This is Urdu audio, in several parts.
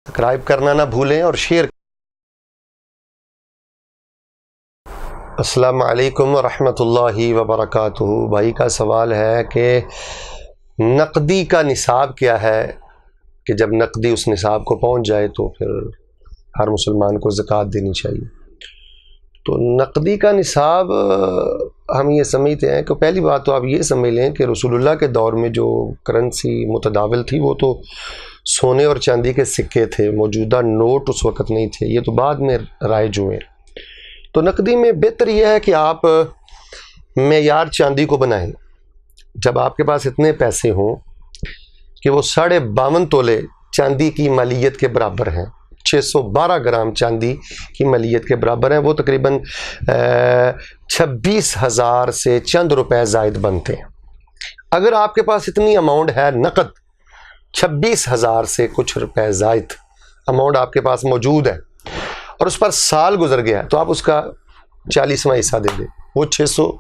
سبسکرائب کرنا نہ بھولیں اور شیئر. السلام علیکم ورحمۃ اللہ وبرکاتہ. بھائی کا سوال ہے کہ نقدی کا نصاب کیا ہے، کہ جب نقدی اس نصاب کو پہنچ جائے تو پھر ہر مسلمان کو زکوٰۃ دینی چاہیے. تو نقدی کا نصاب ہم یہ سمجھتے ہیں کہ پہلی بات تو آپ یہ سمجھ لیں کہ رسول اللہ کے دور میں جو کرنسی متداول تھی وہ تو سونے اور چاندی کے سکے تھے، موجودہ نوٹ اس وقت نہیں تھے، یہ تو بعد میں رائج ہوئے. تو نقدی میں بہتر یہ ہے کہ آپ معیار چاندی کو بنائیں. جب آپ کے پاس اتنے پیسے ہوں کہ وہ 52.5 تولے چاندی کی مالیت کے برابر ہیں، 612 گرام چاندی کی مالیت کے برابر ہیں، وہ تقریباً 26,000 سے چند روپے زائد بنتے ہیں. اگر آپ کے پاس اتنی اماؤنٹ ہے نقد 26,000 سے کچھ روپے زائد اماؤنٹ آپ کے پاس موجود ہے اور اس پر سال گزر گیا تو آپ اس کا 40واں حصہ دے دیں، وہ 600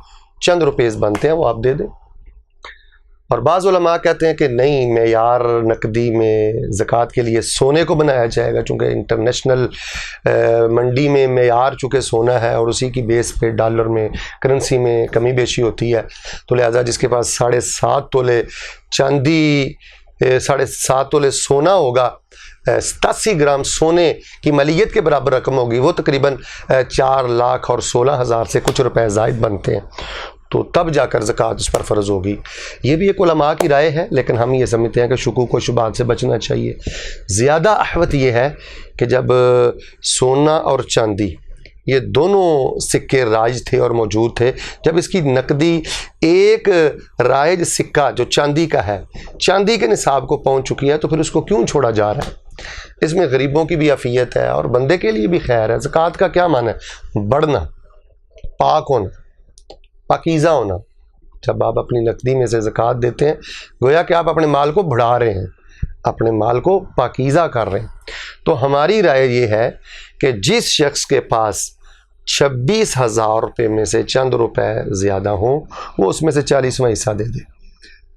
چند روپیز بنتے ہیں، وہ آپ دے دیں. اور بعض علماء کہتے ہیں کہ نہیں، معیار نقدی میں زکوٰۃ کے لیے سونے کو بنایا جائے گا، چونکہ انٹرنیشنل منڈی میں معیار چونکہ سونا ہے اور اسی کی بیس پہ ڈالر میں کرنسی میں کمی بیشی ہوتی ہے، تو لہذا جس کے پاس 7.5 تولے چاندی 7.5 تولے سونا ہوگا، 87 گرام سونے کی مالیت کے برابر رقم ہوگی، وہ تقریباً 4,16,000 سے کچھ روپے زائد بنتے ہیں، تو تب جا کر زکوٰۃ اس پر فرض ہوگی. یہ بھی ایک علماء کی رائے ہے، لیکن ہم یہ سمجھتے ہیں کہ شکوک و شبہات سے بچنا چاہیے. زیادہ احوط یہ ہے کہ جب سونا اور چاندی یہ دونوں سکے رائج تھے اور موجود تھے، جب اس کی نقدی ایک رائج سکہ جو چاندی کا ہے چاندی کے نصاب کو پہنچ چکی ہے، تو پھر اس کو کیوں چھوڑا جا رہا ہے؟ اس میں غریبوں کی بھی عافیت ہے اور بندے کے لیے بھی خیر ہے. زکوٰۃ کا کیا معنی ہے؟ بڑھنا، پاک ہونا، پاکیزہ ہونا. جب آپ اپنی نقدی میں سے زکوٰۃ دیتے ہیں گویا کہ آپ اپنے مال کو بڑھا رہے ہیں، اپنے مال کو پاکیزہ کر رہے ہیں. تو ہماری رائے یہ ہے کہ جس شخص کے پاس 26,000 روپے میں سے چند روپے زیادہ ہوں وہ اس میں سے 40واں حصہ دے دے،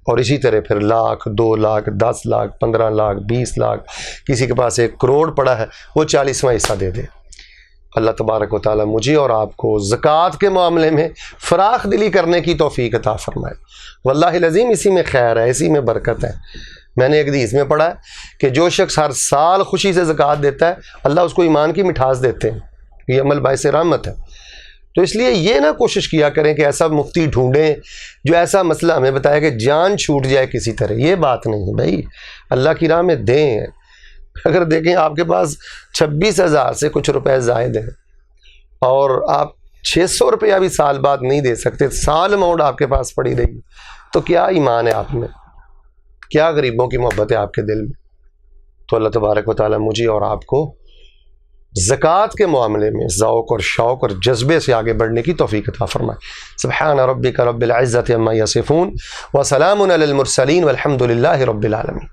اور اسی طرح پھر 1,00,000 2,00,000 10,00,000 15,00,000 20,00,000 کسی کے پاس 1 کروڑ پڑا ہے وہ 40واں حصہ دے دے. اللہ تبارک و تعالیٰ مجھے اور آپ کو زکوٰۃ کے معاملے میں فراخ دلی کرنے کی توفیق عطا فرمائے. واللہ العظیم اسی میں خیر ہے، اسی میں برکت ہے. میں نے ایک حدیث میں پڑھا ہے کہ جو شخص ہر سال خوشی سے زکوٰۃ دیتا ہے اللہ اس کو ایمان کی مٹھاس دیتے ہیں. یہ عمل باعث رحمت ہے. تو اس لیے یہ نہ کوشش کیا کریں کہ ایسا مفتی ڈھونڈیں جو ایسا مسئلہ ہمیں بتایا کہ جان چھوٹ جائے کسی طرح. یہ بات نہیں ہے بھائی، اللہ کی راہ میں دیں. اگر دیکھیں آپ کے پاس 26,000 سے کچھ روپے زائد ہیں اور آپ 600 روپیہ بھی سال بعد نہیں دے سکتے، سال اماؤنٹ آپ کے پاس پڑی رہی، تو کیا ایمان ہے آپ میں؟ کیا غریبوں کی محبت ہے آپ کے دل میں؟ تو اللہ تبارک و تعالیٰ مجھے اور آپ کو زکوٰۃ کے معاملے میں ذوق اور شوق اور جذبے سے آگے بڑھنے کی توفیق عطا فرمائے. سبحان ربک رب العزت عما یصفون وسلام علی المرسلین والحمد للہ رب العالمین.